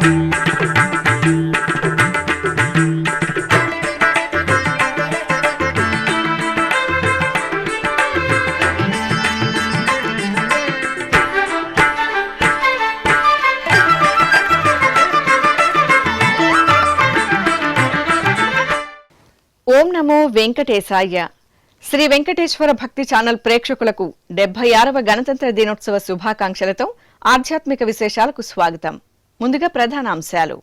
ఓం నమో వెంకటేశాయ. శ్రీ వెంకటేశ్వర భక్తి ఛానల్ ప్రేక్షకులకు 76వ గణతంత్ర దినోత్సవ శుభాకాంక్షలతో ఆధ్యాత్మిక విశేషాలకు స్వాగతం. ముందుగా ప్రధానాంశాలు.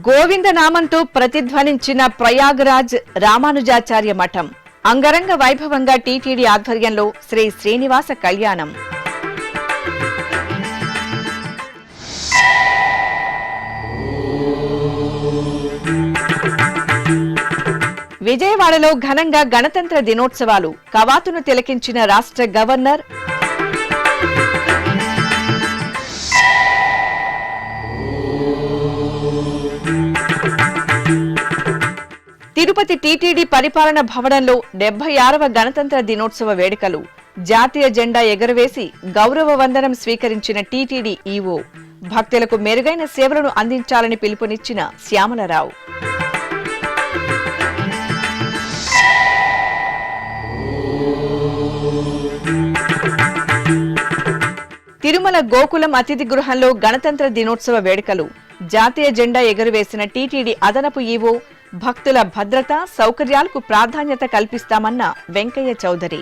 గోవింద నామంతో ప్రతిధ్వనించిన ప్రయాగరాజ్ రామానుజాచార్య మఠం. అంగరంగ వైభవంగా టీటీడీ ఆధ్వర్యంలో శ్రీ శ్రీనివాస కళ్యాణం. విజయవాడలో ఘనంగా గణతంత్ర దినోత్సవాలు. కవాతును తిలకించిన రాష్ట్ర గవర్నర్. తిరుపతి టీటీడీ పరిపాలన భవనంలో 76వ గణతంత్ర దినోత్సవ వేడుకలు. జాతీయ జెండా ఎగురవేసి గౌరవ వందనం స్వీకరించిన టీటీడీ ఈవో. భక్తులకు మెరుగైన సేవలను అందించాలని పిలుపునిచ్చిన శ్యామలరావు. తిరుమల గోకులం అతిథి గృహంలో గణతంత్ర దినోత్సవ వేడుకలు. జాతీయ జెండా ఎగురవేసిన టీటీడీ అదనపు ఈవో. భక్తుల భద్రత సౌకర్యాలకు ప్రాధాన్యత కల్పిస్తామన్న వెంకయ్య చౌదరి.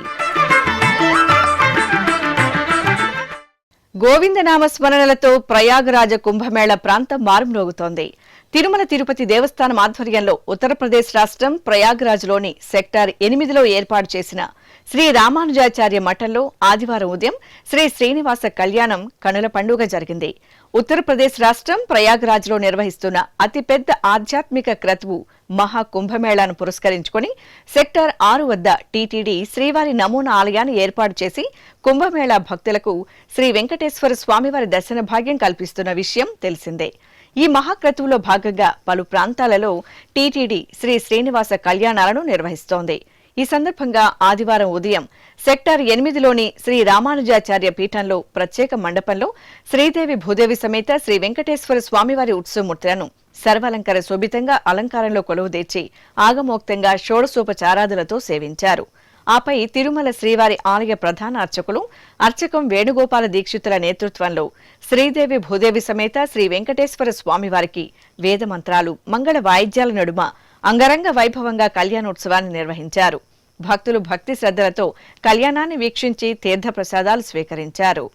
గోవిందనామ స్మరణలతో ప్రయాగరాజ కుంభమేళ ప్రాంతం మారుమ్రోగుతోంది. తిరుమల తిరుపతి దేవస్థానం ఆధ్వర్యంలో ఉత్తరప్రదేశ్ రాష్ట్రం ప్రయాగరాజ్లోని సెక్టార్ 8లో ఏర్పాటు చేసిన శ్రీ రామానుజాచార్య మఠంలో ఆదివారం ఉదయం శ్రీ శ్రీనివాస కళ్యాణం కనుల పండుగ జరిగింది. ఉత్తరప్రదేశ్ రాష్ట్రం ప్రయాగరాజ్లో నిర్వహిస్తున్న అతిపెద్ద ఆధ్యాత్మిక క్రతువు మహాకుంభమేళాను పురస్కరించుకుని సెక్టార్ 6 వద్ద టీటీడీ శ్రీవారి నమూనా ఆలయాన్ని ఏర్పాటు చేసి కుంభమేళా భక్తులకు శ్రీ వెంకటేశ్వర స్వామివారి దర్శన భాగ్యం కల్పిస్తున్న విషయం తెలిసిందే. ఈ మహాక్రతువులో భాగంగా పలు ప్రాంతాలలో టీటీడీ శ్రీ శ్రీనివాస కళ్యాణాలను నిర్వహిస్తోంది. ఈ సందర్భంగా ఆదివారం ఉదయం సెక్టార్ 8లోని శ్రీ రామానుజాచార్య పీఠంలో ప్రత్యేక మండపంలో శ్రీదేవి భూదేవి సమేత శ్రీ వెంకటేశ్వర స్వామివారి ఉత్సవమూర్తులను సర్వాలంకార శోభితంగా అలంకారంలో కొలువుదీర్చి ఆగమోక్తంగా షోడశోపచారాదులతో సేవించారు. ఆపై తిరుమల శ్రీవారి ఆలయ ప్రధాన అర్చకులు అర్చకం వేణుగోపాల దీక్షితుల నేతృత్వంలో శ్రీదేవి భూదేవి సమేత శ్రీ వెంకటేశ్వర స్వామివారికి వేదమంత్రాలు మంగళ వాయిద్యాల నడుమ అంగరంగ వైభవంగా కళ్యాణోత్సవాన్ని నిర్వహించారు. భక్తులు భక్తి శ్రద్ధలతో కళ్యాణాన్ని వీక్షించి తీర్థప్రసాదాలు స్వీకరించారు.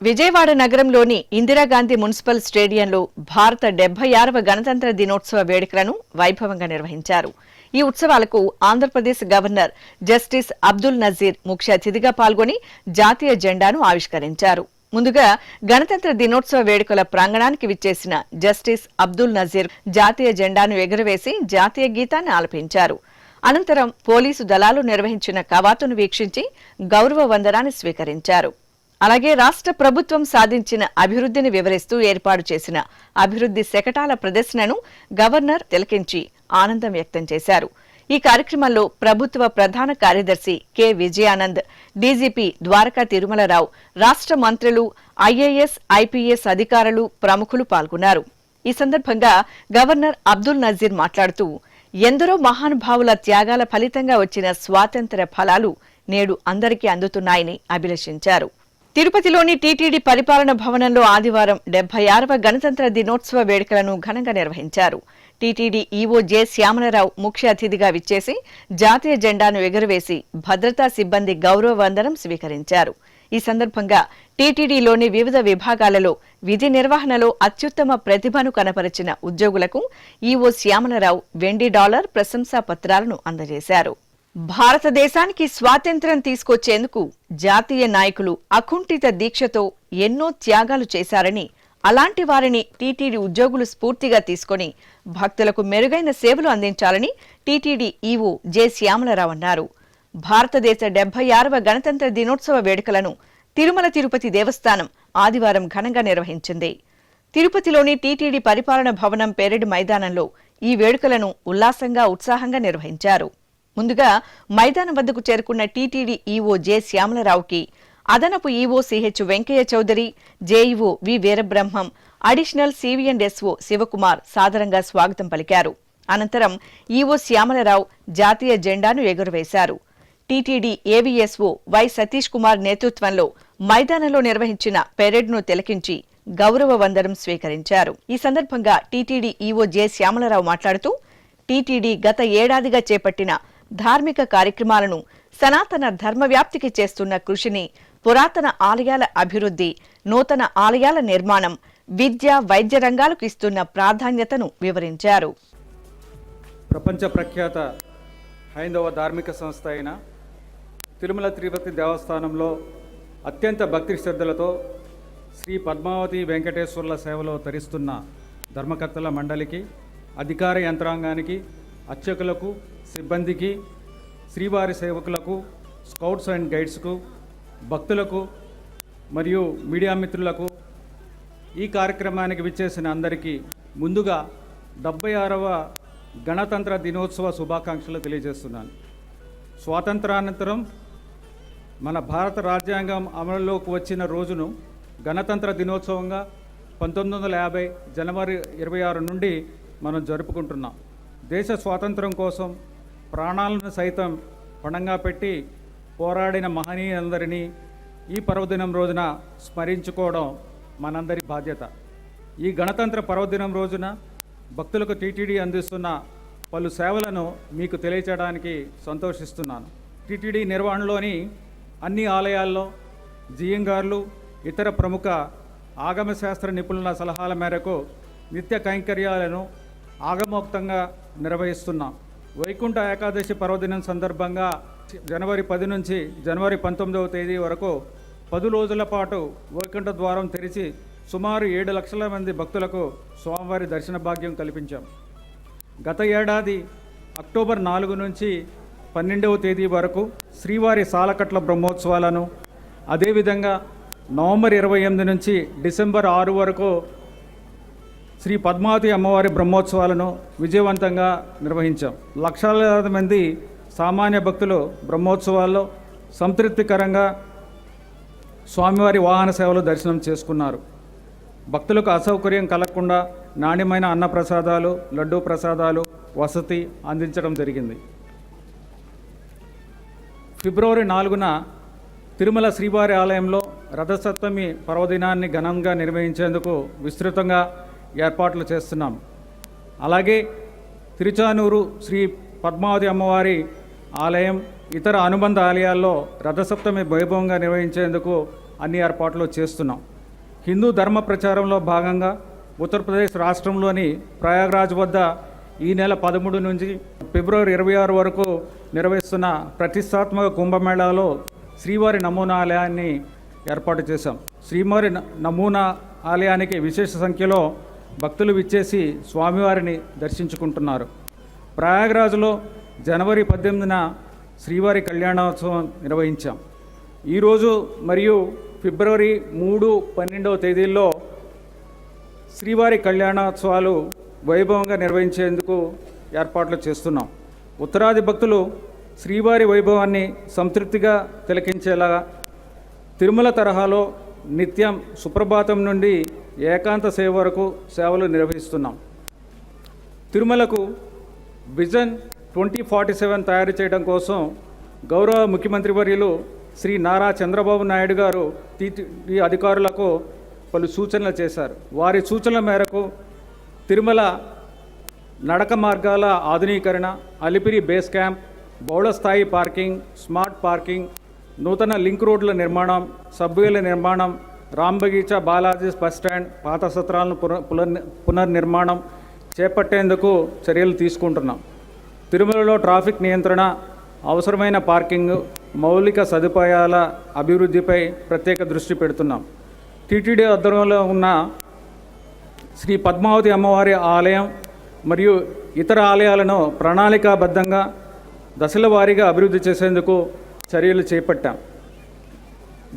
విజయవాడ నగరంలోని ఇందిరాగాంధీ మున్సిపల్ స్టేడియంలో భారత 76వ గణతంత్ర దినోత్సవ వేడుకలను వైభవంగా నిర్వహించారు. ఈ ఉత్సవాలకు ఆంధ్రప్రదేశ్ గవర్నర్ జస్టిస్ అబ్దుల్ నజీర్ ముఖ్య అతిథిగా పాల్గొని జాతీయ జెండాను ఆవిష్కరించారు. ముందుగా గణతంత్ర దినోత్సవ వేడుకల ప్రాంగణానికి విచ్చేసిన జస్టిస్ అబ్దుల్ నజీర్ జాతీయ జెండాను ఎగురవేసి జాతీయ గీతాన్ని ఆలపించారు. అనంతరం పోలీసు దళాలు నిర్వహించిన కవాతును వీక్షించి గౌరవ వందనాన్ని స్వీకరించారు. అలాగే రాష్ట్ర ప్రభుత్వం సాధించిన అభివృద్ధిని వివరిస్తూ ఏర్పాటు చేసిన అభివృద్ధి శకటాల ప్రదర్శనను గవర్నర్ తిలకించి ఆనందం వ్యక్తం చేశారు. ఈ కార్యక్రమంలో ప్రభుత్వ ప్రధాన కార్యదర్శి కె విజయానంద్, డీజీపీ ద్వారకా తిరుమలరావు, రాష్ట్ర మంత్రులు, ఐఏఎస్, ఐపీఎస్ అధికారులు, ప్రముఖులు పాల్గొన్నారు. ఈ సందర్భంగా గవర్నర్ అబ్దుల్ నజీర్ మాట్లాడుతూ ఎందరో మహానుభావుల త్యాగాల ఫలితంగా వచ్చిన స్వాతంత్ర్య ఫలాలు నేడు అందరికీ అందుతున్నాయని అభిలషించారు. తిరుపతిలోని టీటీడీ పరిపాలన భవనంలో ఆదివారం 76వ గణతంత్ర దినోత్సవ వేడుకలను ఘనంగా నిర్వహించారు. టీటీడీ ఈవో జె శ్యామలరావు ముఖ్య అతిథిగా విచ్చేసి జాతీయ జెండాను ఎగురవేసి భద్రతా సిబ్బంది గౌరవ వందనం స్వీకరించారు. ఈ సందర్భంగా టీటీడీలోని వివిధ విభాగాలలో విధి నిర్వహణలో అత్యుత్తమ ప్రతిభను కనపరిచిన ఉద్యోగులకు ఈవో శ్యామలరావు వెండి డాలర్ ప్రశంసా పత్రాలను అందజేశారు. భారతదేశానికి స్వాతంత్ర్యం తీసుకొచ్చేందుకు జాతీయ నాయకులు అకుంఠిత దీక్షతో ఎన్నో త్యాగాలు చేశారని, అలాంటి వారిని టీటీడీ ఉద్యోగులు స్ఫూర్తిగా తీసుకుని భక్తులకు మెరుగైన సేవలు అందించాలని టీటీడీ ఈవో జె శ్యామలరావు అన్నారు. భారతదేశ 76వ గణతంత్ర దినోత్సవ వేడుకలను తిరుమల తిరుపతి దేవస్థానం ఆదివారం ఘనంగా నిర్వహించింది. తిరుపతిలోని టీటీడీ పరిపాలన భవనం పెరేడ్ మైదానంలో ఈ వేడుకలను ఉల్లాసంగా ఉత్సాహంగా నిర్వహించారు. ముందుగా మైదానం వద్దకు చేరుకున్న టీటీడీ ఈవో జె శ్యామలరావుకి అదనపు EO CH Venkaiah Chowdary, JEO V Veerabrahmam, additional CV and SO Shivakumar సాదరంగా స్వాగతం పలికారు. అనంతరం ఈవో శ్యామలరావు జాతీయ జెండాను ఎగురవేశారు. TTD AVSO Y Satish Kumar నేతృత్వంలో మైదానంలో నిర్వహించిన పెరేడ్ను తిలకించి గౌరవ వందనం స్వీకరించారు. ఈ సందర్భంగా టీటీడీ ఈవో జె శ్యామలరావు మాట్లాడుతూ టీటీడీ గత ఏడాదిగా చేపట్టిన ధార్మిక కార్యక్రమాలను, సనాతన ధర్మ వ్యాప్తికి చేస్తున్న కృషిని, పురాతన ఆలయాల అభివృద్ధి, నూతన ఆలయాల నిర్మాణం, విద్య, వైద్య రంగాలకు ఇస్తున్న ప్రాధాన్యతను వివరించారు. ప్రపంచ ప్రఖ్యాత హైందవ ధార్మిక సంస్థ అయిన తిరుమల తిరుపతి దేవస్థానంలో అత్యంత భక్తి శ్రద్ధలతో శ్రీ పద్మావతి వెంకటేశ్వర్ల సేవలో తరిస్తున్న ధర్మకర్తల మండలికి, అధికార యంత్రాంగానికి, అర్చకులకు, సిబ్బందికి, శ్రీవారి సేవకులకు, స్కౌట్స్ అండ్ గైడ్స్కు, భక్తులకు మరియు మీడియా మిత్రులకు, ఈ కార్యక్రమానికి విచ్చేసిన అందరికీ ముందుగా 76వ గణతంత్ర దినోత్సవ శుభాకాంక్షలు తెలియజేస్తున్నాను. స్వాతంత్రానంతరం మన భారత రాజ్యాంగం అమలులోకి వచ్చిన రోజును గణతంత్ర దినోత్సవంగా 1950 జనవరి 26 నుండి మనం జరుపుకుంటున్నాం. దేశ స్వాతంత్రం కోసం ప్రాణాలను సైతం పణంగా పెట్టి పోరాడిన మహనీయులందరినీ ఈ పర్వదినం రోజున స్మరించుకోవడం మనందరి బాధ్యత. ఈ గణతంత్ర పర్వదినం రోజున భక్తులకు టీటీడీ అందిస్తున్న పలు సేవలను మీకు తెలియచేయడానికి సంతోషిస్తున్నాను. టీటీడీ నిర్వహణలోని అన్ని ఆలయాల్లో జియంగార్లు, ఇతర ప్రముఖ ఆగమశాస్త్ర నిపుణుల సలహాల మేరకు నిత్య కైంకర్యాలను ఆగమోక్తంగా నిర్వహిస్తున్నాం. వైకుంఠ ఏకాదశి పర్వదినం సందర్భంగా జనవరి 10 నుంచి జనవరి 19వ తేదీ వరకు 10 రోజుల పాటు వైకుంఠ ద్వారం తెరిచి సుమారు 7 లక్షల మంది భక్తులకు స్వామివారి దర్శన భాగ్యం కల్పించాం. గత ఏడాది అక్టోబర్ 4 నుంచి 12వ తేదీ వరకు శ్రీవారి సాలకట్ల బ్రహ్మోత్సవాలను, అదేవిధంగా నవంబర్ 28 నుంచి డిసెంబర్ 6 వరకు శ్రీ పద్మావతి అమ్మవారి బ్రహ్మోత్సవాలను విజయవంతంగా నిర్వహించాం. లక్షలాది మంది సామాన్య భక్తులు బ్రహ్మోత్సవాల్లో సంతృప్తికరంగా స్వామివారి వాహన సేవలు దర్శనం చేసుకున్నారు. భక్తులకు అసౌకర్యం కలగకుండా నాణ్యమైన అన్నప్రసాదాలు, లడ్డూ ప్రసాదాలు, వసతి అందించడం జరిగింది. ఫిబ్రవరి 4న తిరుమల శ్రీవారి ఆలయంలో రథసప్తమి పర్వదినాన్ని ఘనంగా నిర్వహించేందుకు విస్తృతంగా ఏర్పాట్లు చేస్తున్నాం. అలాగే తిరుచానూరు శ్రీ పద్మావతి అమ్మవారి ఆలయం, ఇతర అనుబంధ ఆలయాల్లో రథసప్తమి వైభవంగా నిర్వహించేందుకు అన్ని ఏర్పాట్లు చేస్తున్నాం. హిందూ ధర్మ ప్రచారంలో భాగంగా ఉత్తరప్రదేశ్ రాష్ట్రంలోని ప్రయాగ్రాజ్ వద్ద ఈ నెల 13 నుంచి ఫిబ్రవరి 26 వరకు నిర్వహిస్తున్న ప్రతిష్టాత్మక కుంభమేళాలో శ్రీవారి నమూనా ఆలయాన్ని ఏర్పాటు చేశాం. శ్రీవారి నమూనా ఆలయానికి విశేష సంఖ్యలో భక్తులు విచ్చేసి స్వామివారిని దర్శించుకుంటున్నారు. ప్రయాగ్రాజ్లో జనవరి 18న శ్రీవారి కళ్యాణోత్సవం నిర్వహించాం. ఈరోజు మరియు ఫిబ్రవరి 3, 12వ తేదీల్లో శ్రీవారి కళ్యాణోత్సవాలు వైభవంగా నిర్వహించేందుకు ఏర్పాట్లు చేస్తున్నాం. ఉత్తరాది భక్తులు శ్రీవారి వైభవాన్ని సంతృప్తిగా తిలకించేలా తిరుమల తరహాలో నిత్యం సుప్రభాతం నుండి ఏకాంత సేవ వరకు సేవలు నిర్వహిస్తున్నాం. తిరుమలకు విజన్ 2047 తయారు చేయడం కోసం గౌరవ ముఖ్యమంత్రి వర్యులు శ్రీ నారా చంద్రబాబు నాయుడు గారు టీటీడీ అధికారులకు పలు సూచనలు చేశారు. వారి సూచనల మేరకు తిరుమల నడక మార్గాల ఆధునీకరణ, అలిపిరి బేస్ క్యాంప్, బహుళస్థాయి పార్కింగ్, స్మార్ట్ పార్కింగ్, నూతన లింక్ రోడ్ల నిర్మాణం, సబ్వేల నిర్మాణం, రాంబగీచా బాలాజీ బస్టాండ్, పాత సత్రాలను పునర్నిర్మాణం చేపట్టేందుకు చర్యలు తీసుకుంటున్నాం. తిరుమలలో ట్రాఫిక్ నియంత్రణ, అవసరమైన పార్కింగ్, మౌలిక సదుపాయాల అభివృద్ధిపై ప్రత్యేక దృష్టి పెడుతున్నాం. టీటీడీ ఆధ్వర్యంలో ఉన్న శ్రీ పద్మావతి అమ్మవారి ఆలయం మరియు ఇతర ఆలయాలను ప్రణాళికాబద్ధంగా దశల వారీగా అభివృద్ధి చేసేందుకు చర్యలు చేపట్టాం.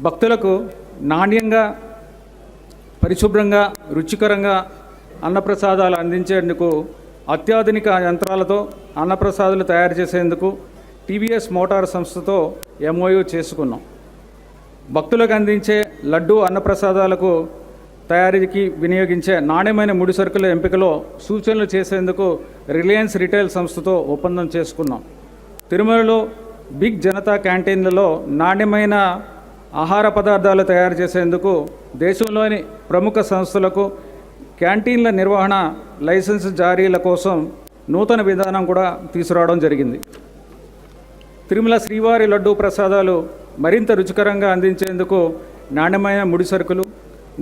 భక్తులకు నాణ్యంగా, పరిశుభ్రంగా, రుచికరంగా అన్నప్రసాదాలు అందించేందుకు అత్యాధునిక యంత్రాలతో అన్నప్రసాదాలు తయారు చేసేందుకు టీవీఎస్ మోటార్ సంస్థతో ఎంఓయూ చేసుకున్నాం. భక్తులకు అందించే లడ్డు అన్నప్రసాదాలకు తయారీకి వినియోగించే నాణ్యమైన ముడి సరుకుల ఎంపికలో సూచనలు చేసేందుకు రిలయన్స్ రిటైల్ సంస్థతో ఒప్పందం చేసుకున్నాం. తిరుమలలో బిగ్ జనతా క్యాంటీన్లలో నాణ్యమైన ఆహార పదార్థాలు తయారు చేసేందుకు దేశంలోని ప్రముఖ సంస్థలకు క్యాంటీన్ల నిర్వహణ లైసెన్స్ జారీల కోసం నూతన విధానం కూడా తీసుకురావడం జరిగింది. తిరుమల శ్రీవారి లడ్డూ ప్రసాదాలు మరింత రుచికరంగా అందించేందుకు నాణ్యమైన ముడి సరుకులు,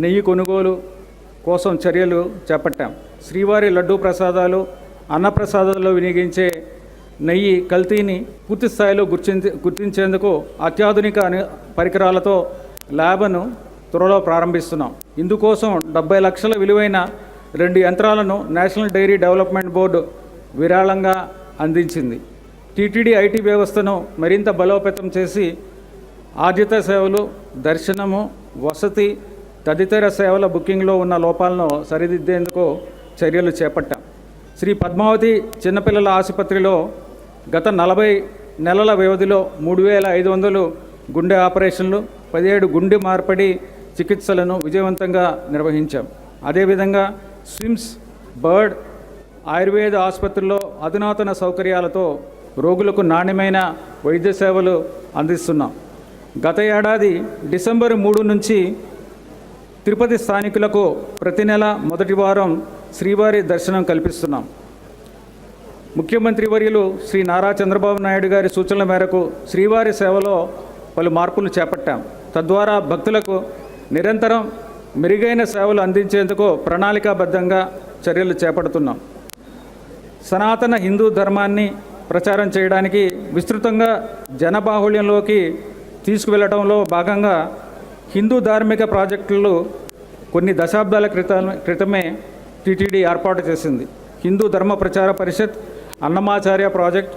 నెయ్యి కొనుగోలు కోసం చర్యలు చేపట్టాం. శ్రీవారి లడ్డూ ప్రసాదాలు, అన్నప్రసాదాల్లో వినియోగించే నెయ్యి కల్తీని పూర్తి స్థాయిలో గుర్తించేందుకు అత్యాధునిక పరికరాలతో ల్యాబ్ను త్వరలో ప్రారంభిస్తున్నాం. ఇందుకోసం 70 లక్షల విలువైన 2 యంత్రాలను నేషనల్ డైరీ డెవలప్మెంట్ బోర్డు విరాళంగా అందించింది. టీటీడీ ఐటీ వ్యవస్థను మరింత బలోపేతం చేసి ఆర్జిత సేవలు, దర్శనము, వసతి తదితర సేవల బుకింగ్లో ఉన్న లోపాలను సరిదిద్దేందుకు చర్యలు చేపట్టాం. శ్రీ పద్మావతి చిన్నపిల్లల ఆసుపత్రిలో గత 40 నెలల వ్యవధిలో 3500 గుండె ఆపరేషన్లు, 17 గుండె మార్పిడి చికిత్సలను విజయవంతంగా నిర్వహించాం. అదేవిధంగా స్విమ్స్, బర్డ్, ఆయుర్వేద ఆసుపత్రుల్లో అధునాతన సౌకర్యాలతో రోగులకు నాణ్యమైన వైద్య సేవలు అందిస్తున్నాం. గత ఏడాది డిసెంబర్ 3 నుంచి తిరుపతి స్థానికులకు ప్రతి నెల మొదటి వారం శ్రీవారి దర్శనం కల్పిస్తున్నాం. ముఖ్యమంత్రి వర్యులు శ్రీ నారా చంద్రబాబు నాయుడు గారి సూచనల మేరకు శ్రీవారి సేవలో పలు మార్పులు చేపట్టాం. తద్వారా భక్తులకు నిరంతరం మెరుగైన సేవలు అందించేందుకు ప్రణాళికాబద్ధంగా చర్యలు చేపడుతున్నాం. సనాతన హిందూ ధర్మాన్ని ప్రచారం చేయడానికి విస్తృతంగా జనబాహుళ్యంలోకి తీసుకువెళ్లడంలో భాగంగా హిందూ ధార్మిక ప్రాజెక్టులు కొన్ని దశాబ్దాల క్రితమే టీటీడీ ఏర్పాటు చేసింది. హిందూ ధర్మ ప్రచార పరిషత్, అన్నమాచార్య ప్రాజెక్ట్,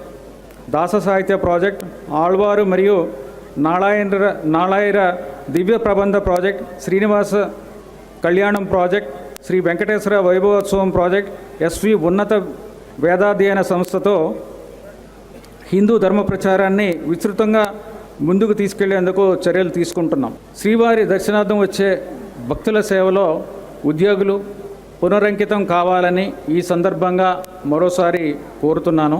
దాస సాహిత్య ప్రాజెక్ట్, ఆళ్వారు మరియు నాళాయిర దివ్య ప్రబంధ project, Srinivasa Kalyanam project, Sri Venkateswara Vaibhavotsavam project, SV ఉన్నత వేదాధ్యయన సంస్థతో హిందూ ధర్మ ప్రచారాన్ని విస్తృతంగా ముందుకు తీసుకెళ్లేందుకు చర్యలు తీసుకుంటున్నాం. శ్రీవారి దర్శనార్థం వచ్చే భక్తుల సేవలో ఉద్యోగులు పునరంకితం కావాలని ఈ సందర్భంగా మరోసారి కోరుతున్నాను.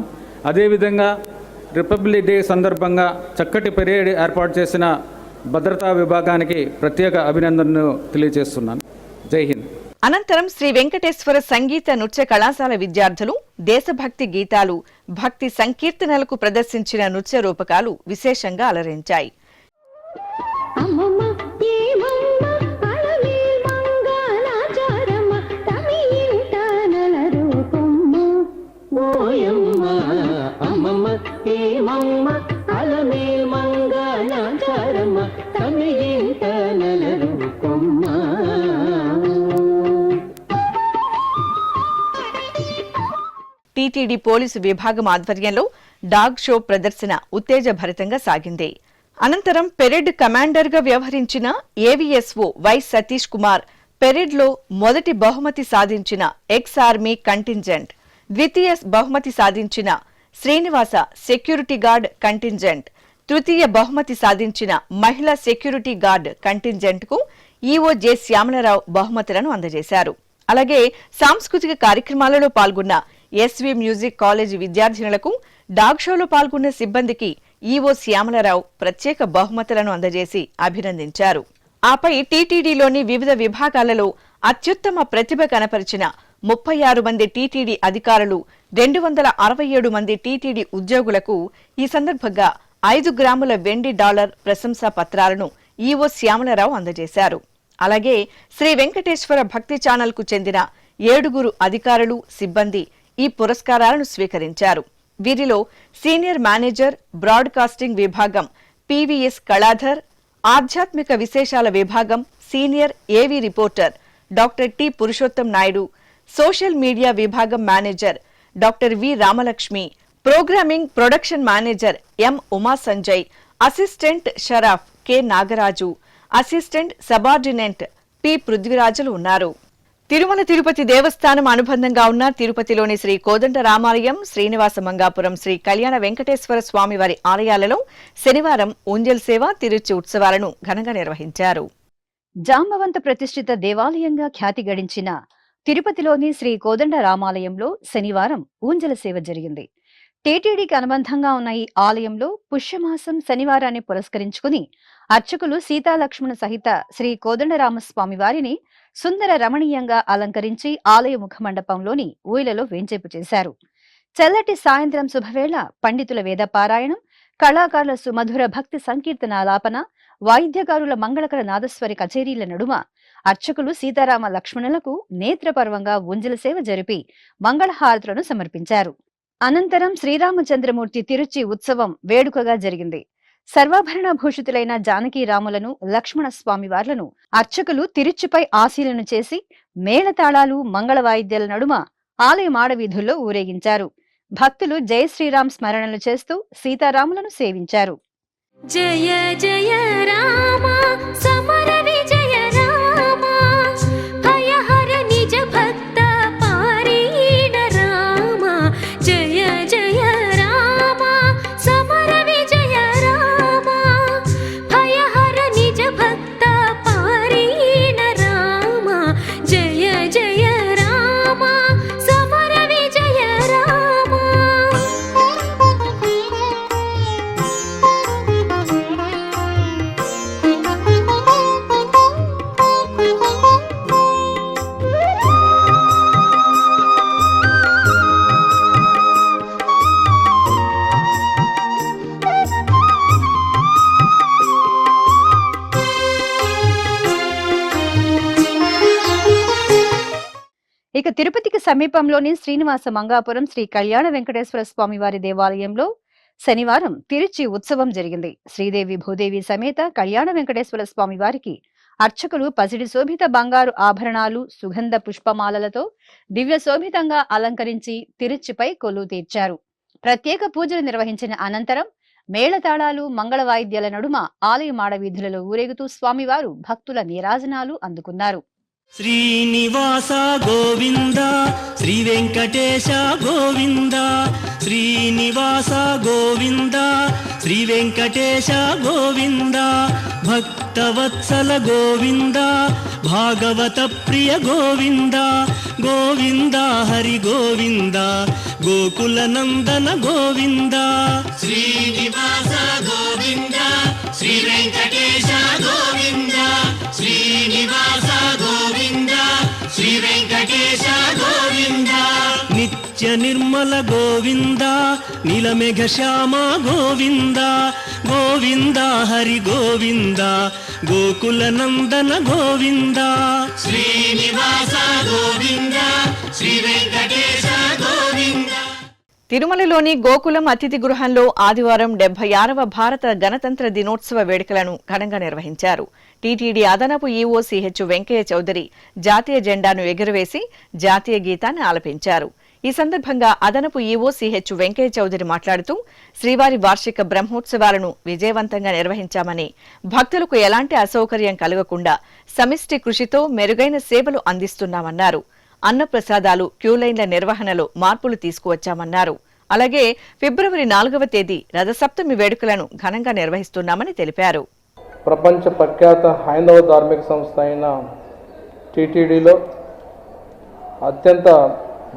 అదేవిధంగా రిపబ్లిక్ డే సందర్భంగా చక్కటి పెరేడ్ ఏర్పాటు చేసిన భద్రతా విభాగానికి ప్రత్యేక అభినందనలు తెలియజేస్తున్నాను. జై హింద్. అనంతరం శ్రీ వెంకటేశ్వర సంగీత నృత్య కళాశాల విద్యార్థులు దేశభక్తి గీతాలు, భక్తి సంకీర్తనలకు ప్రదర్శించిన నృత్య రూపకాలు విశేషంగా అలరించాయి. టీటీడీ పోలీసు విభాగం ఆధ్వర్యంలో డాగ్ షో ప్రదర్శన ఉత్తేజభరితంగా సాగింది. అనంతరం పెరేడ్ కమాండర్ గా వ్యవహరించిన ఏవీఎస్ఓ వై సతీష్ కుమార్ పెరేడ్లో మొదటి బహుమతి సాధించిన ఎక్స్ ఆర్మీ కంటింజెంట్, ద్వితీయ బహుమతి సాధించిన శ్రీనివాస సెక్యూరిటీ గార్డ్ కంటింజెంట్, తృతీయ బహుమతి సాధించిన మహిళా సెక్యూరిటీ గార్డ్ కంటింజెంట్ కు ఈఓ జె శ్యామలరావు బహుమతులను అందజేశారు. అలాగే సాంస్కృతిక కార్యక్రమాలలో పాల్గొన్న ఎస్వి మ్యూజిక్ కాలేజీ విద్యార్థినులకు, డాగ్ షోలో పాల్గొన్న సిబ్బందికి ఈఓ శ్యామలరావు ప్రత్యేక బహుమతులను అందజేసి అభినందించారు. ఆపై టీటీడీలోని వివిధ విభాగాలలో అత్యుత్తమ ప్రతిభ కనపరిచిన 36 మంది టీటీడీ అధికారులు, 267 మంది టీటీడీ ఉద్యోగులకు ఈ సందర్భంగా 5 గ్రాముల వెండి డాలర్ ప్రశంసా పత్రాలను ఈఓ శ్యామలరావు అందజేశారు. అలాగే శ్రీ వెంకటేశ్వర భక్తి ఛానల్ కు చెందిన 7 అధికారులు, సిబ్బంది ఈ పురస్కారాలను స్వీకరించారు. వీరిలో సీనియర్ మేనేజర్ బ్రాడ్కాస్టింగ్ విభాగం పివిఎస్ కళాధర్, ఆధ్యాత్మిక విశేషాల విభాగం senior AV reporter doctor T Purushottam Naidu, social media విభాగం manager doctor V Ramalakshmi, programming production manager M Uma Sanjay, assistant shroff K Nagaraju, assistant subordinate P Prithvirajulu ఉన్నారు. తిరుమల తిరుపతి దేవస్థానం అనుబంధంగా ఉన్న తిరుపతిలోని శ్రీ కోదండ రామాలయం, శ్రీనివాస మంగాపురం శ్రీ కళ్యాణ వెంకటేశ్వర స్వామివారి ఆలయాలలో శనివారం ఊంజల్ సేవ, తిరుచి ఉత్సవాలను ఘనంగా నిర్వహించారు. జాంబవంత ప్రతిష్ఠిత దేవాలయంగా ఖ్యాతి గడించిన తిరుపతిలోని శ్రీ కోదండ రామాలయంలో శనివారం ఊంజల సేవ జరిగింది. టీటీడీకి అనుబంధంగా ఉన్న ఈ ఆలయంలో పుష్యమాసం శనివారాన్ని పురస్కరించుకుని అర్చకులు సీతాలక్ష్మణ సహిత శ్రీ కోదండరామస్వామి వారిని సుందర రమణీయంగా అలంకరించి ఆలయ ముఖమండపంలోని ఊయలలో వేంచేపు చేశారు. చల్లటి సాయంత్రం శుభవేళ పండితుల వేదపారాయణం, కళాకారుల సుమధుర భక్తి సంకీర్తనాలాపన, వాయిద్యకారుల మంగళకర నాదస్వరి కచేరీల నడుమ అర్చకులు సీతారామ లక్ష్మణులకు నేత్రపర్వంగా ఊంజల సేవ జరిపి మంగళహారతులను సమర్పించారు. అనంతరం శ్రీరామచంద్రమూర్తి తిరుచి ఉత్సవం వేడుకగా జరిగింది. సర్వాభరణ భూషితులైన జానకీ రాములను, లక్ష్మణ స్వామి వార్లను అర్చకులు తిరుచిపై ఆశీలను చేసి మేళతాళాలు, మంగళ వాయిద్యాల నడుమ ఆలయ మాడవీధుల్లో ఊరేగించారు. భక్తులు జయ శ్రీరామ్ స్మరణలు చేస్తూ సీతారాములను సేవించారు. జయ జయ రామ సమర విజయ రామ, భయహర నిజ భక్త పారీణ రామ. జయ జయ రామ సమర విజయ రామ, భయహర నిజ భక్త పారీణ రామ. జయ జయ రామ సమర విజయ రామ. ఇక తిరుపతికి సమీపంలోని శ్రీనివాస మంగాపురం శ్రీ కళ్యాణ వెంకటేశ్వర స్వామి వారి దేవాలయంలో శనివారం తిరుచి ఉత్సవం జరిగింది. శ్రీదేవి భూదేవి సమేత కళ్యాణ వెంకటేశ్వర స్వామి వారికి అర్చకులు పసిడి శోభిత బంగారు ఆభరణాలు, సుగంధ పుష్పమాలలతో దివ్య శోభితంగా అలంకరించి తిరుచిపై కొలువు తీర్చారు. ప్రత్యేక పూజలు నిర్వహించిన అనంతరం మేళతాళాలు, మంగళ వాయిద్యాల నడుమ ఆలయ మాడవీధులలో ఊరేగుతూ స్వామివారు భక్తుల నీరాజనాలు అందుకున్నారు. శ్రీనివాస గోవింద, శ్రీ వెంకటేశ గోవింద. శ్రీనివాస గోవింద, శ్రీ వెంకటేశ గోవింద. భక్తవత్సల గోవింద, భాగవత ప్రియ గోవింద. గోవింద హరి గోవింద, గోకుల నందన గోవింద. శ్రీనివాస గోవింద, శ్రీ వెంకటేశ గోవింద. శ్రీనివాస గోవింద, శ్రీ వెంకటేశ గోవింద. నిత్య నిర్మల గోవింద, నీలమేఘ శ్యామ గోవింద. గోవింద హరి గోవింద, గోకుల నందన గోవింద. శ్రీనివాస గోవింద, శ్రీ వెంకటేశ గోవింద. తిరుమలలోని గోకులం అతిథి గృహంలో ఆదివారం 76వ భారత గణతంత్ర దినోత్సవ వేడుకలను ఘనంగా నిర్వహించారు. టీటీడీ అదనపు ఈవో సిహెచ్ వెంకయ్య చౌదరి జాతీయ జెండాను ఎగురవేసి జాతీయ గీతాన్ని ఆలపించారు. ఈ సందర్భంగా అదనపు ఈవో సిహెచ్ వెంకయ్య చౌదరి మాట్లాడుతూ శ్రీవారి వార్షిక బ్రహ్మోత్సవాలను విజయవంతంగా నిర్వహించామని, భక్తులకు ఎలాంటి అసౌకర్యం కలగకుండా సమిష్టి కృషితో మెరుగైన సేవలు అందిస్తున్నామన్నారు. అన్నప్రసాదాలు, క్యూలైన్ల నిర్వహణలో మార్పులు తీసుకువచ్చామన్నారు. అలాగే ఫిబ్రవరి 4వ తేదీ రథసప్తమి వేడుకలను ఘనంగా నిర్వహిస్తున్నామని తెలిపారు. ప్రపంచ ప్రఖ్యాత హైందవ ధార్మిక సంస్థ అయిన టీటీడీలో అత్యంత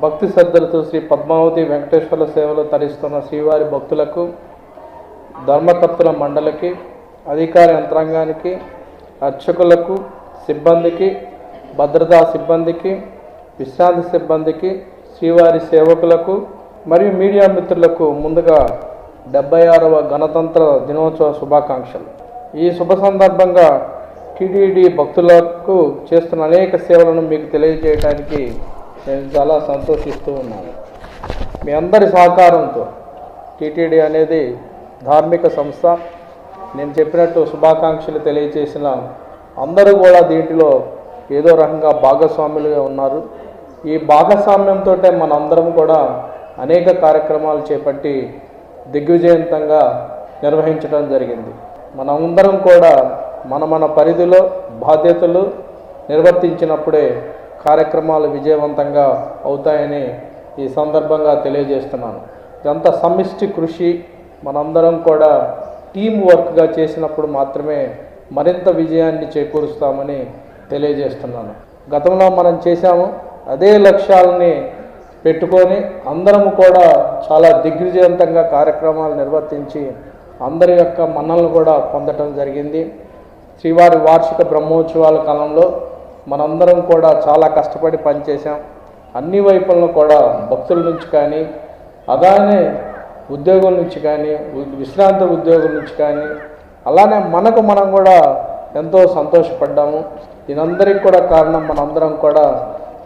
భక్తి శ్రద్ధలతో శ్రీ పద్మావతి వెంకటేశ్వర సేవలు తరిస్తున్న శ్రీవారి భక్తులకు, ధర్మకర్తల మండలికి, అధికార యంత్రాంగానికి, అర్చకులకు, సిబ్బందికి, భద్రతా సిబ్బందికి, విశ్రాంతి సిబ్బందికి, శ్రీవారి సేవకులకు మరియు మీడియా మిత్రులకు ముందుగా 76వ గణతంత్ర దినోత్సవ శుభాకాంక్షలు. ఈ శుభ సందర్భంగా టీటీడీ భక్తులకు చేస్తున్న అనేక సేవలను మీకు తెలియజేయడానికి నేను చాలా సంతోషిస్తూ ఉన్నాను. మీ అందరి సహకారంతో టీటీడీ అనేది ధార్మిక సంస్థ. నేను చెప్పినట్టు శుభాకాంక్షలు తెలియజేసిన అందరూ కూడా దీంట్లో ఏదో రకంగా భాగస్వాములుగా ఉన్నారు. ఈ భాగస్వామ్యంతో మనందరం కూడా అనేక కార్యక్రమాలు చేపట్టి దిగ్విజయంతంగా నిర్వహించడం జరిగింది. మనమందరం కూడా మన పరిధిలో బాధ్యతలు నిర్వర్తించినప్పుడే కార్యక్రమాలు విజయవంతంగా అవుతాయని ఈ సందర్భంగా తెలియజేస్తున్నాను. ఇదంతా సమిష్టి కృషి, మనందరం కూడా టీం వర్క్గా చేసినప్పుడు మాత్రమే మరింత విజయాన్ని చేకూరుస్తామని తెలియజేస్తున్నాను. గతంలో మనం చేశాము, అదే లక్ష్యాలని పెట్టుకొని అందరము కూడా చాలా దిగ్విజయవంతంగా కార్యక్రమాలు నిర్వర్తించి అందరి యొక్క మన్నలను కూడా పొందటం జరిగింది. శ్రీవారి వార్షిక బ్రహ్మోత్సవాల కాలంలో మనందరం కూడా చాలా కష్టపడి పనిచేశాం. అన్ని వైపులను కూడా భక్తుల నుంచి కానీ, అలానే ఉద్యోగుల నుంచి కానీ, విశ్రాంత ఉద్యోగుల నుంచి కానీ, అలానే మనకు మనం కూడా ఎంతో సంతోషపడ్డాము. దీనందరికీ కూడా కారణం మనందరం కూడా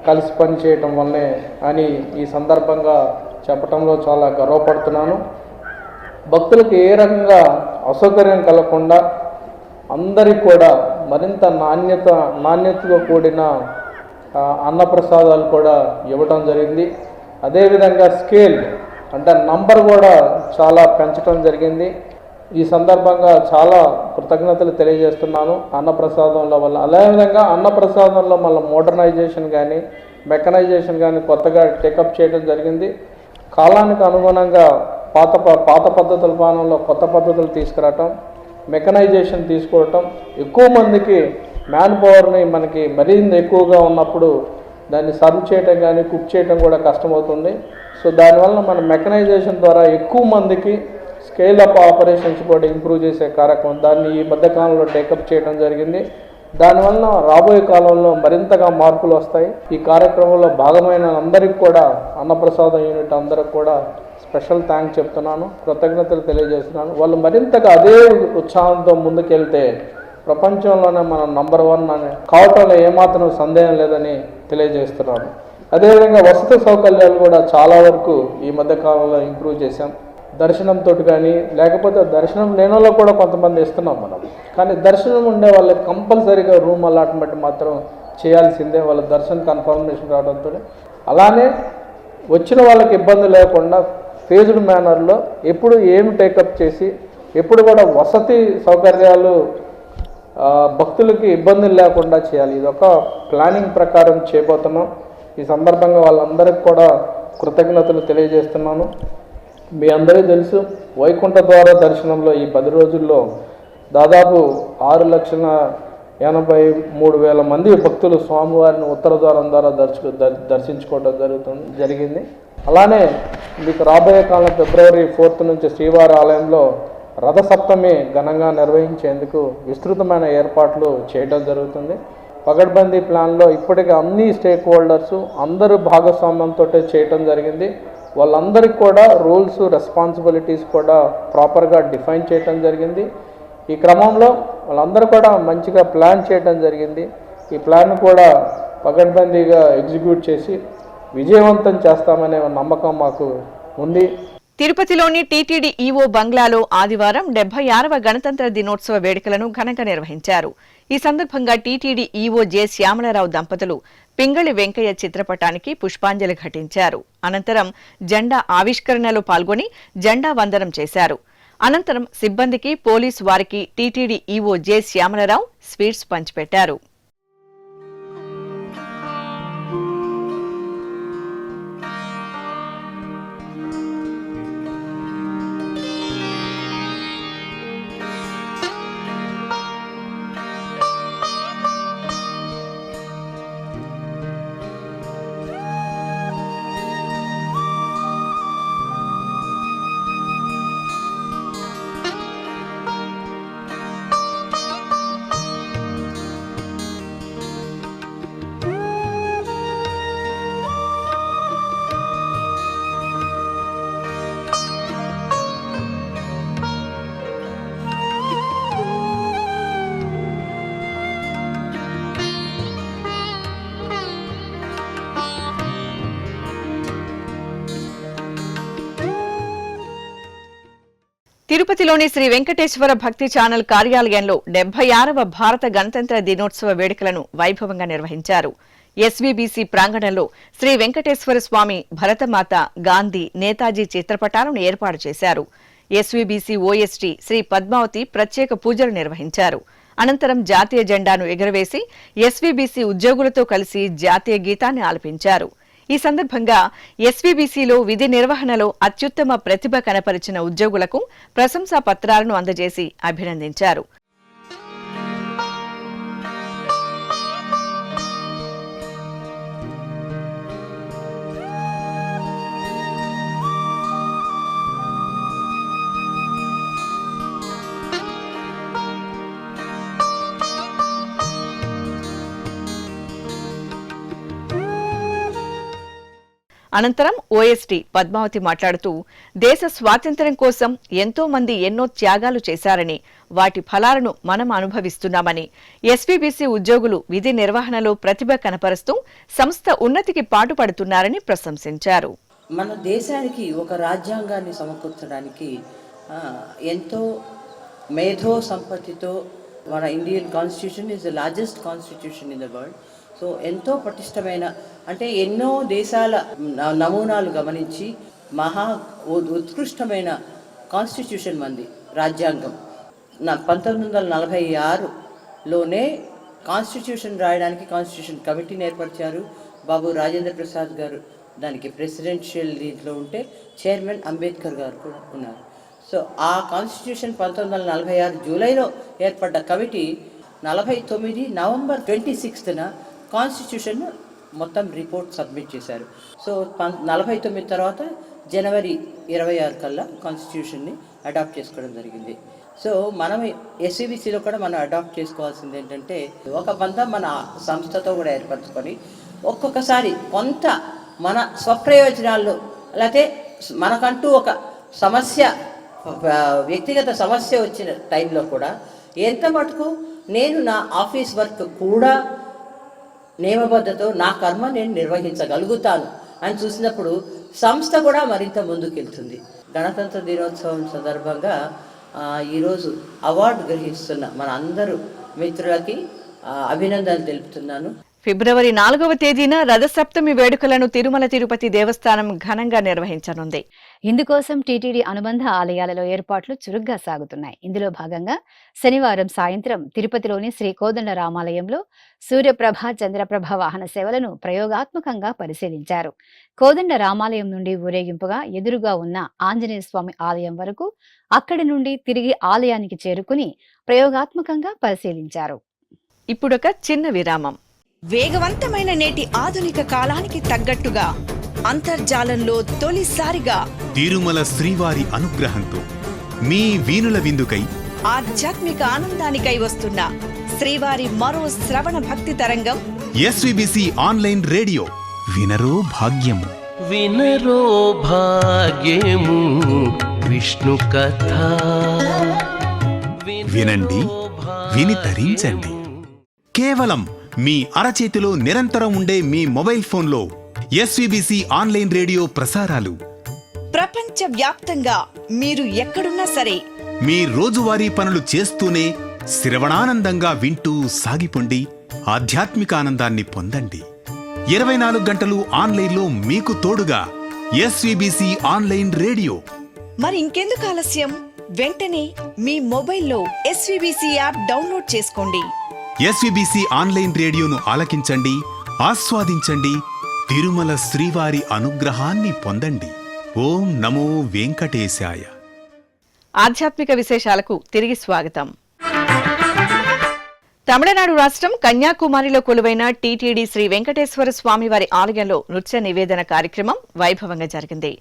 కలిసి పనిచేయటం వల్లే అని ఈ సందర్భంగా చెప్పడంలో చాలా గర్వపడుతున్నాను. భక్తులకు ఏ రకంగా అసౌకర్యం కలగకుండా అందరికీ కూడా మరింత నాణ్యతతో కూడిన అన్నప్రసాదాలు కూడా ఇవ్వటం జరిగింది. అదేవిధంగా స్కేల్ అంటే నంబర్ కూడా చాలా పెంచడం జరిగింది. ఈ సందర్భంగా చాలా కృతజ్ఞతలు తెలియజేస్తున్నాను అన్నప్రసాదంలో వల్ల. అదేవిధంగా అన్నప్రసాదంలో మళ్ళీ మోడర్నైజేషన్ కానీ మెకనైజేషన్ కానీ కొత్తగా టేకప్ చేయడం జరిగింది. కాలానికి అనుగుణంగా పాత పద్ధతుల పాలనలో కొత్త పద్ధతులు తీసుకురావటం, మెకనైజేషన్ తీసుకోవటం, ఎక్కువ మందికి మ్యాన్ పవర్ని మనకి మరింత ఎక్కువగా ఉన్నప్పుడు దాన్ని సర్వ్ చేయటం కానీ కుక్ చేయటం కూడా కష్టమవుతుంది. సో దానివల్ల మన మెకనైజేషన్ ద్వారా ఎక్కువ మందికి స్కేల్ అప్ ఆపరేషన్స్ కూడా ఇంప్రూవ్ చేసే కార్యక్రమం దాన్ని ఈ మధ్యకాలంలో టేకప్ చేయడం జరిగింది. దానివల్ల రాబోయే కాలంలో మరింతగా మార్పులు వస్తాయి. ఈ కార్యక్రమంలో భాగమైన అందరికీ కూడా అన్నప్రసాదం యూనిట్ అందరికి కూడా స్పెషల్ థ్యాంక్స్ చెప్తున్నాను, కృతజ్ఞతలు తెలియజేస్తున్నాను. వాళ్ళు మరింతగా అదే ఉత్సాహంతో ముందుకెళ్తే ప్రపంచంలోనే మనం నంబర్ 1 అని కావటంలో ఏమాత్రం సందేహం లేదని తెలియజేస్తున్నాను. అదేవిధంగా వసతి సౌకర్యాలు కూడా చాలా వరకు ఈ మధ్యకాలంలో ఇంప్రూవ్ చేశాం. దర్శనంతో కానీ లేకపోతే దర్శనం లేని వాళ్ళు కూడా కొంతమంది ఇస్తున్నాం మనం. కానీ దర్శనం ఉండే వాళ్ళకి కంపల్సరీగా రూమ్ అలాట్మెంట్ మాత్రం చేయాల్సిందే, వాళ్ళ దర్శనం కన్ఫర్మేషన్ రావడంతో. అలానే వచ్చిన వాళ్ళకి ఇబ్బంది లేకుండా ఫేజ్డ్ మేనర్లో ఎప్పుడు ఏమి టేకప్ చేసి ఎప్పుడు కూడా వసతి సౌకర్యాలు భక్తులకి ఇబ్బందులు లేకుండా చేయాలి. ఇది ఒక ప్లానింగ్ ప్రకారం చేయబోతున్నాం. ఈ సందర్భంగా వాళ్ళందరికీ కూడా కృతజ్ఞతలు తెలియజేస్తున్నాను. మీ అందరికీ తెలుసు, వైకుంఠ ద్వార దర్శనంలో ఈ 10 రోజుల్లో దాదాపు 6,83,000 మంది భక్తులు స్వామివారిని ఉత్తర ద్వారం ద్వారా దర్శించుకోవడం జరిగింది. అలానే మీకు రాబోయే కాలం ఫిబ్రవరి 4 నుంచి శ్రీవారి ఆలయంలో రథసప్తమి ఘనంగా నిర్వహించేందుకు విస్తృతమైన ఏర్పాట్లు చేయడం జరుగుతుంది. పగడ్బందీ ప్లాన్లో ఇప్పటికే అన్ని స్టేక్ హోల్డర్సు అందరూ భాగస్వామ్యంతో చేయటం జరిగింది. వాళ్ళందరికీ కూడా రూల్స్ రెస్పాన్సిబిలిటీస్ కూడా ప్రాపర్గా డిఫైన్ చేయటం జరిగింది. ఈ క్రమంలో వాళ్ళందరూ కూడా మంచిగా ప్లాన్ చేయటం జరిగింది. ఈ ప్లాన్ కూడా పగడ్బందీగా ఎగ్జిక్యూట్ చేసి విజయవంతం చేస్తామనే నమ్మకం మాకు ఉంది. తిరుపతిలోని టీటీడీ ఈవో బంగ్లాలో ఆదివారం 76వ గణతంత్ర దినోత్సవ వేడుకలను ఘనంగా నిర్వహించారు. ఈ సందర్భంగా టీటీడీ ఈవో జె శ్యామలరావు దంపతులు పింగళి వెంకయ్య చిత్రపటానికి పుష్పాంజలి ఘటించారు. అనంతరం జెండా ఆవిష్కరణలో పాల్గొని జెండా వందనం చేశారు. అనంతరం సిబ్బందికి, పోలీసు వారికి TTD EO J Shyamala Rao sweets పంచిపెట్టారు. తిరుపతిలోని శ్రీ వెంకటేశ్వర భక్తి ఛానల్ కార్యాలయంలో 76వ భారత గణతంత్ర దినోత్సవ వేడుకలను వైభవంగా నిర్వహించారు. ఎస్వీబీసీ ప్రాంగణంలో శ్రీ వెంకటేశ్వర స్వామి, భరతమాత, గాంధీ, నేతాజీ చిత్రపటాలను ఏర్పాటు చేశారు. ఎస్వీబీసీ ఓఎస్టీ శ్రీ పద్మావతి ప్రత్యేక పూజలు నిర్వహించారు. అనంతరం జాతీయ జెండాను ఎగురవేసి ఎస్వీబీసీ ఉద్యోగులతో కలిసి జాతీయ గీతాన్ని ఆలపించారు. ఈ సందర్భంగా ఎస్వీబీసీలో విధి నిర్వహణలో అత్యుత్తమ ప్రతిభ కనపరిచిన ఉద్యోగులకు ప్రశంసా పత్రాలను అందజేసి అభినందించారు. అనంతరం ఓఎస్టీ పద్మావతి మాట్లాడుతూ దేశ స్వాతంత్ర్యం కోసం ఎంతో మంది ఎన్నో త్యాగాలు చేశారని, వాటి ఫలాలను మనం అనుభవిస్తున్నామని, ఎస్వీబీసీ ఉద్యోగులు విధి నిర్వహణలో ప్రతిభ కనపరుస్తూ సంస్థ ఉన్నతికి పాటుపడుతున్నారని ప్రశంసించారు. మన దేశానికి ఒక రాజ్యాంగాన్ని సమకూర్చడానికి ఎంతో మేధో సంపత్తితో మన Indian constitution is the largest constitution in the world. So ఎంతో పటిష్టమైన, అంటే ఎన్నో దేశాల నమూనాలు గమనించి ఉత్కృష్టమైన కాన్స్టిట్యూషన్ మంది రాజ్యాంగం. 1946లోనే కాన్స్టిట్యూషన్ రాయడానికి కాన్స్టిట్యూషన్ కమిటీని ఏర్పరిచారు. బాబు రాజేంద్ర ప్రసాద్ గారు దానికి ప్రెసిడెన్షియల్ దీంట్లో ఉంటే చైర్మన్ అంబేద్కర్ గారు కూడా ఉన్నారు. సో ఆ కాన్స్టిట్యూషన్ 1946 జూలైలో ఏర్పడ్డ కమిటీ 49 నవంబర్ 26న కాన్స్టిట్యూషన్ మొత్తం రిపోర్ట్ సబ్మిట్ చేశారు. సో 49 తర్వాత జనవరి 26 కల్లా కాన్స్టిట్యూషన్ని అడాప్ట్ చేసుకోవడం జరిగింది. సో మనం ఎస్వీబీసీలో కూడా మనం అడాప్ట్ చేసుకోవాల్సింది ఏంటంటే, ఒక బంధం మన సంస్థతో కూడా ఏర్పరచుకొని ఒక్కొక్కసారి కొంత మన స్వప్రయోజనాల్లో, లేకపోతే మనకంటూ ఒక సమస్య, వ్యక్తిగత సమస్య వచ్చిన టైంలో కూడా ఎంత మటుకు నేను నా ఆఫీస్ వర్క్ కూడా నియమబద్ధతో నా కర్మ నేను నిర్వహించగలుగుతాను అని చూసినప్పుడు సంస్థ కూడా మరింత ముందుకెళ్తుంది. గణతంత్ర దినోత్సవం సందర్భంగా ఈరోజు అవార్డు గ్రహిస్తున్న మన అందరూ మిత్రులకి అభినందనలు తెలుపుతున్నాను. ఫిబ్రవరి 4వ తేదీన రథసప్తమి వేడుకలను తిరుమల తిరుపతి దేవస్థానం ఘనంగా నిర్వహించనుంది. ఇందుకోసం టీటీడీ అనుబంధ ఆలయాలలో ఏర్పాట్లు చురుగ్గా సాగుతున్నాయి. ఇందులో భాగంగా శనివారం సాయంత్రం తిరుపతిలోని శ్రీ కోదండ రామాలయంలో సూర్యప్రభ, చంద్రప్రభ వాహన సేవలను ప్రయోగాత్మకంగా పరిశీలించారు. కోదండ రామాలయం నుండి ఊరేగింపుగా ఎదురుగా ఉన్న ఆంజనేయ స్వామి ఆలయం వరకు, అక్కడి నుండి తిరిగి ఆలయానికి చేరుకుని ప్రయోగాత్మకంగా పరిశీలించారు. ఇప్పుడొక చిన్న విరామం. వేగవంతమైన నేటి ఆధునిక కాలానికి తగ్గట్టుగా అంతర్జాలంలో తొలిసారిగా తిరుమల శ్రీవారి అనుగ్రహంతో మీ వీణుల విందుకై ఆధ్యాత్మిక ఆనందానికై వస్తున్న శ్రీవారి మరో శ్రవణ భక్తి తరంగం ఎస్వీబీసీ ఆన్లైన్ రేడియో. వినరో భాగ్యము, వినరో భాగ్యము విష్ణు కథ. వినండి, విని తరించండి. కేవలం మీ అరచేతిలో నిరంతరం ఉండే మీ మొబైల్ ఫోన్లో ఎస్వీబీసీ ఆన్లైన్ రేడియో ప్రసారాలు ప్రపంచ వ్యాప్తంగా మీరు ఎక్కడున్నా సరే మీ రోజువారీ పనులు చేస్తూనే శ్రవణానందంగా వింటూ సాగిపోండి. ఆధ్యాత్మిక ఆనందాన్ని పొందండి. 24 గంటలు ఆన్లైన్లో మీకు తోడుగా ఎస్వీబీసీ ఆన్లైన్ రేడియో. మరి ఇంకెందుకు ఆలస్యం? వెంటనే మీ మొబైల్లో ఎస్వీబీసీ యాప్ డౌన్లోడ్ చేసుకోండి. ఎస్వీబీసీ ఆన్లైన్ రేడియోను ఆలకించండి, ఆస్వాదించండి. తిరుమల శ్రీవారి అనుగ్రహాన్ని పొందండి. ఓం నమో వెంకటేశాయ. ఆధ్యాత్మిక విశేషాలకు తిరిగి స్వాగతం. తమిళనాడు రాష్ట్రం కన్యాకుమారిలో కొలువైన టీటీడీ శ్రీ వెంకటేశ్వర స్వామివారి ఆలయంలో నృత్య నివేదన కార్యక్రమం వైభవంగా జరిగింది.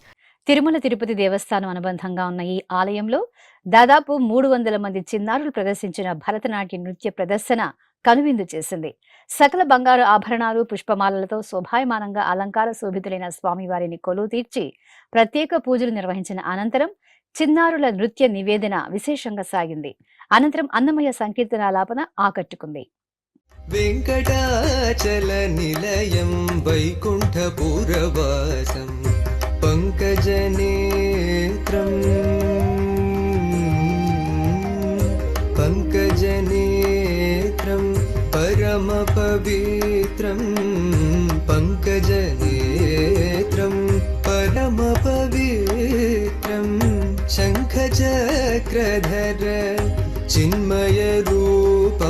తిరుమల తిరుపతి దేవస్థానం అనుబంధంగా ఉన్న ఈ ఆలయంలో దాదాపు 300 మంది చిన్నారులు ప్రదర్శించిన భరతనాట్య నృత్య ప్రదర్శన కనువిందు చేసింది. సకల బంగారు ఆభరణాలు, పుష్పమాలలతో శోభాయమానంగా అలంకార శోభితులైన స్వామివారిని కొలువు తీర్చి ప్రత్యేక పూజలు నిర్వహించిన అనంతరం చిన్నారుల నృత్య నివేదన విశేషంగా సాగింది. అనంతరం అన్నమయ్య సంకీర్తనాలాపన ఆకట్టుకుంది. వెంకటాచల నిలయం వైకుంఠపురవాసం పంకజనేత్రం పంకజనేత్రం పరమ పవిత్రం పంకజనేత్రం పరమ పవిత్రం శంఖచక్రధర చిన్మయ రూపం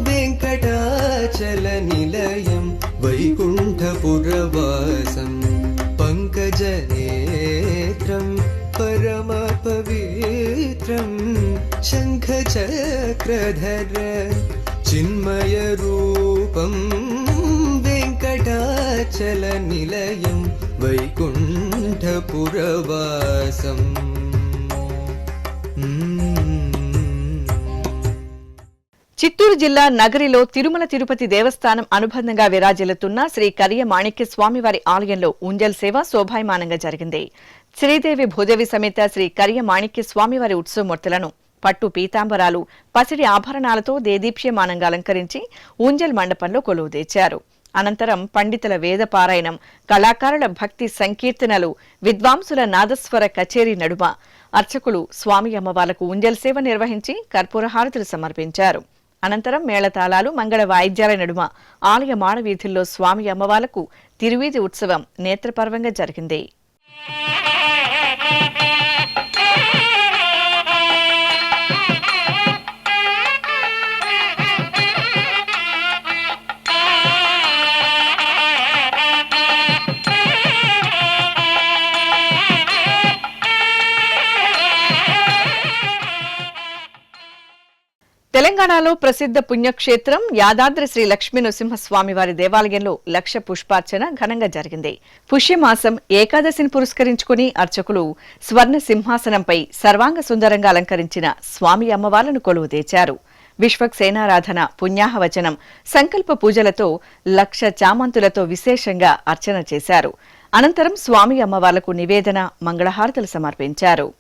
वेङ्कटाचलनिलयं वैकुण्ठपुरवासं पङ्कजनेत्रं परमपवित्रं शङ्खचक्रधर चिन्मयरूपं वेङ्कटाचलनिलयं वैकुण्ठपुरवासम् చిత్తూరు జిల్లా నగరిలో తిరుమల తిరుపతి దేవస్థానం అనుబంధంగా విరాజిల్లుతున్న శ్రీ కరియ మాణిక్య స్వామివారి ఆలయంలో ఉంజల్ సేవ శోభాయమానంగా జరిగింది. శ్రీదేవి భూదేవి సమేత శ్రీ కరియ మాణిక్య స్వామివారి ఉత్సవమూర్తులను పట్టు పీతాంబరాలు పసిడి ఆభరణాలతో దేదీప్యమానంగా అలంకరించి ఉంజల్ మండపంలో కొలువుదీర్చారు. అనంతరం పండితుల వేద పారాయణం, కళాకారుల భక్తి సంకీర్తనలు, విద్వాంసుల నాదస్వర కచేరీ నడుమ అర్చకులు స్వామి అమ్మవార్లకు ఉంజల్ సేవ నిర్వహించి కర్పూరహారతులు సమర్పించారు. అనంతరం మేళతాళాలు, మంగళ వాయిద్యాల నడుమ ఆలయ మాడవీధుల్లో స్వామి అమ్మవార్లకు తిరువీధి ఉత్సవం నేత్రపర్వంగా జరిగింది. తెలంగాణలో ప్రసిద్ధ పుణ్యక్షేత్రం యాదాద్రి శ్రీ లక్ష్మీ నృసింహస్వామివారి దేవాలయంలో లక్ష పుష్పార్చన ఘనంగా జరిగింది. పుష్యమాసం ఏకాదశిని పురస్కరించుకుని అర్చకులు స్వర్ణ సింహాసనంపై సర్వాంగ సుందరంగా అలంకరించిన స్వామి అమ్మవార్లను కొలువుదీర్చారు. విశ్వక్సేనారాధన, పుణ్యాహవచనం, సంకల్ప పూజలతో లక్ష చామంతులతో విశేషంగా అర్చన చేశారు. అనంతరం స్వామి అమ్మవార్లకు నివేదన, మంగళహారతులు సమర్పించారు.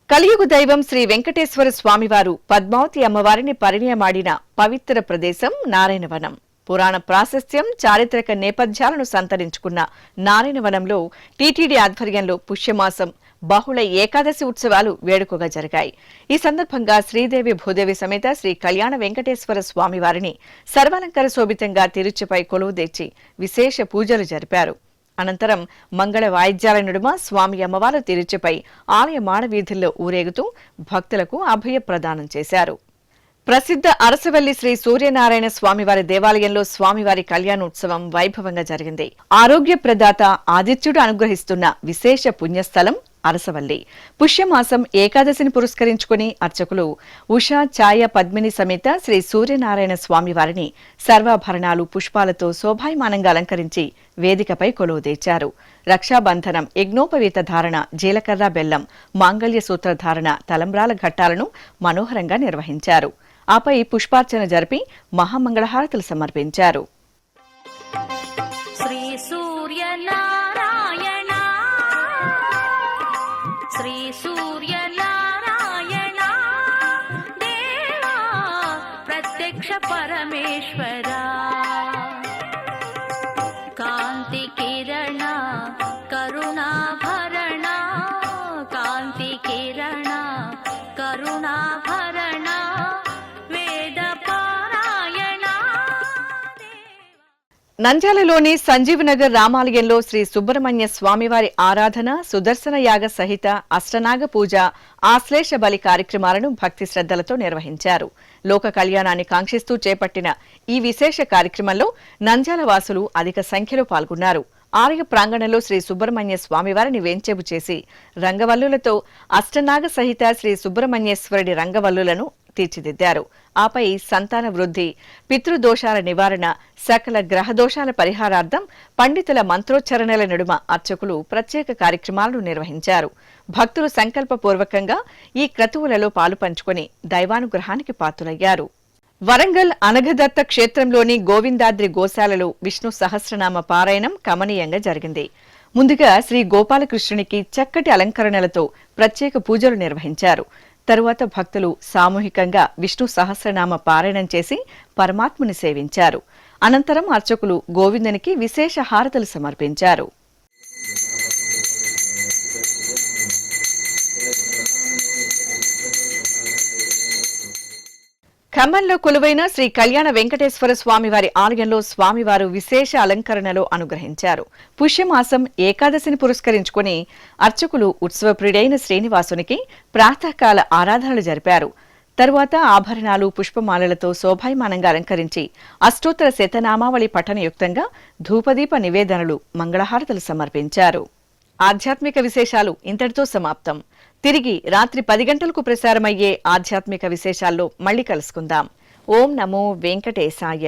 కలియుగ దైవం శ్రీ వెంకటేశ్వర స్వామివారు పద్మావతి అమ్మవారిని పరిణయమాడిన పవిత్ర ప్రదేశం నారాయణవనం. పురాణ ప్రాశస్త్యం, చారిత్రక నేపథ్యాలను సంతరించుకున్న నారాయణవనంలో టీటీడీ ఆధ్వర్యంలో పుష్యమాసం బహుళ ఏకాదశి ఉత్సవాలు వేడుకగా జరిగాయి. ఈ సందర్భంగా శ్రీదేవి భూదేవి సమేత శ్రీ కళ్యాణ వెంకటేశ్వర స్వామివారిని సర్వాలంకార శోభితంగా తిరుచిపై కొలువుదీర్చి విశేష పూజలు జరిపారు. అనంతరం మంగళ వాయిద్యాల నడుమ స్వామి అమ్మవారు తిరుచిపై ఆలయ మాడవీధుల్లో ఊరేగుతూ భక్తులకు అభయ ప్రదానం చేశారు. ప్రసిద్ధ అరసవల్లి శ్రీ సూర్యనారాయణ స్వామివారి దేవాలయంలో స్వామివారి కళ్యాణోత్సవం వైభవంగా జరిగింది. ఆరోగ్య ప్రదాత ఆదిత్యుడు అనుగ్రహిస్తున్న విశేష పుణ్యస్థలం అరసవల్లి. పుష్యమాసం ఏకాదశిని పురస్కరించుకుని అర్చకులు ఉషా, ఛాయ, పద్మిని సమేత శ్రీ సూర్యనారాయణ స్వామివారిని సర్వాభరణాలు, పుష్పాలతో శోభాయమానంగా అలంకరించి వేదికపై కొలువుదీర్చారు. రక్షాబంధనం, యజ్ఞోపవీత ధారణ, జీలకర్ర బెల్లం, మాంగళ్య సూత్రధారణ, తలంబ్రాల ఘట్టాలను మనోహరంగా నిర్వహించారు. ఆపై పుష్పార్చన జరిపి మహామంగళహారతులు సమర్పించారు. శ్రీ సూర్యనారాయణ, శ్రీ సూర్యనారాయణ దేవా ప్రత్యక్ష పరమేశ్వర, కాంతి కిరణ కరుణాభరణ, కాంతి కిరణ కరుణాభరణ వేద పారాయణ. నంద్యాలలోని సంజీవనగర్ రామాలయంలో శ్రీ సుబ్రహ్మణ్య స్వామివారి ఆరాధన, సుదర్శన యాగ సహిత అష్టనాగ పూజ, ఆశ్లేష బలి కార్యక్రమాలను భక్తి శ్రద్ధలతో నిర్వహించారు. లోక కళ్యాణాన్ని కాంక్షిస్తూ చేపట్టిన ఈ విశేష కార్యక్రమంలో నంద్యాల వాసులు అధిక సంఖ్యలో పాల్గొన్నారు. ఆలయ ప్రాంగణంలో శ్రీ సుబ్రహ్మణ్య స్వామివారిని వేంచేపు చేసి రంగవల్లులతో అష్టనాగ సహిత శ్రీ సుబ్రహ్మణ్యేశ్వరుడి రంగవల్లులను తీర్చిదిద్దారు. ఆపై సంతాన వృద్ధి, పితృదోషాల నివారణ, సకల గ్రహదోషాల పరిహారార్థం పండితుల మంత్రోచ్చరణల నడుమ అర్చకులు ప్రత్యేక కార్యక్రమాలను నిర్వహించారు. భక్తులు సంకల్పపూర్వకంగా ఈ క్రతువులలో పాలుపంచుకొని దైవానుగ్రహానికి పాత్రులయ్యారు. వరంగల్ అనఘదత్త క్షేత్రంలోని గోవిందాద్రి గోశాలలో విష్ణు సహస్రనామ పారాయణం కమనీయంగా జరిగింది. ముందుగా శ్రీ గోపాలకృష్ణునికి చక్కటి అలంకరణలతో ప్రత్యేక పూజలు నిర్వహించారు. తరువాత భక్తులు సామూహికంగా విష్ణు సహస్రనామ పారాయణం చేసి పరమాత్ముని సేవించారు. అనంతరం అర్చకులు గోవిందునికి విశేష హారతులు సమర్పించారు. ఖమ్మంలో కొలువైన శ్రీ కళ్యాణ వెంకటేశ్వర స్వామివారి ఆలయంలో స్వామివారు విశేష అలంకరణలో అనుగ్రహించారు. పుష్యమాసం ఏకాదశిని పురస్కరించుకుని అర్చకులు ఉత్సవప్రియుడైన శ్రీనివాసునికి ప్రాతకాల ఆరాధనలు జరిపారు. తరువాత ఆభరణాలు, పుష్పమాలలతో శోభాయమానంగా అలంకరించి అష్టోత్తర శతనామావళి పఠనయుక్తంగా ధూపదీప నివేదనలు, మంగళహారతులు సమర్పించారు. ఆధ్యాత్మిక విశేషాలు ఇంతటితో సమాప్తం. తిరిగి రాత్రి 10 గంటలకు ప్రసారమయ్యే ఆధ్యాత్మిక విశేషాల్లో మళ్ళీ కలుసుకుందాం. ఓం నమో వెంకటేశాయ.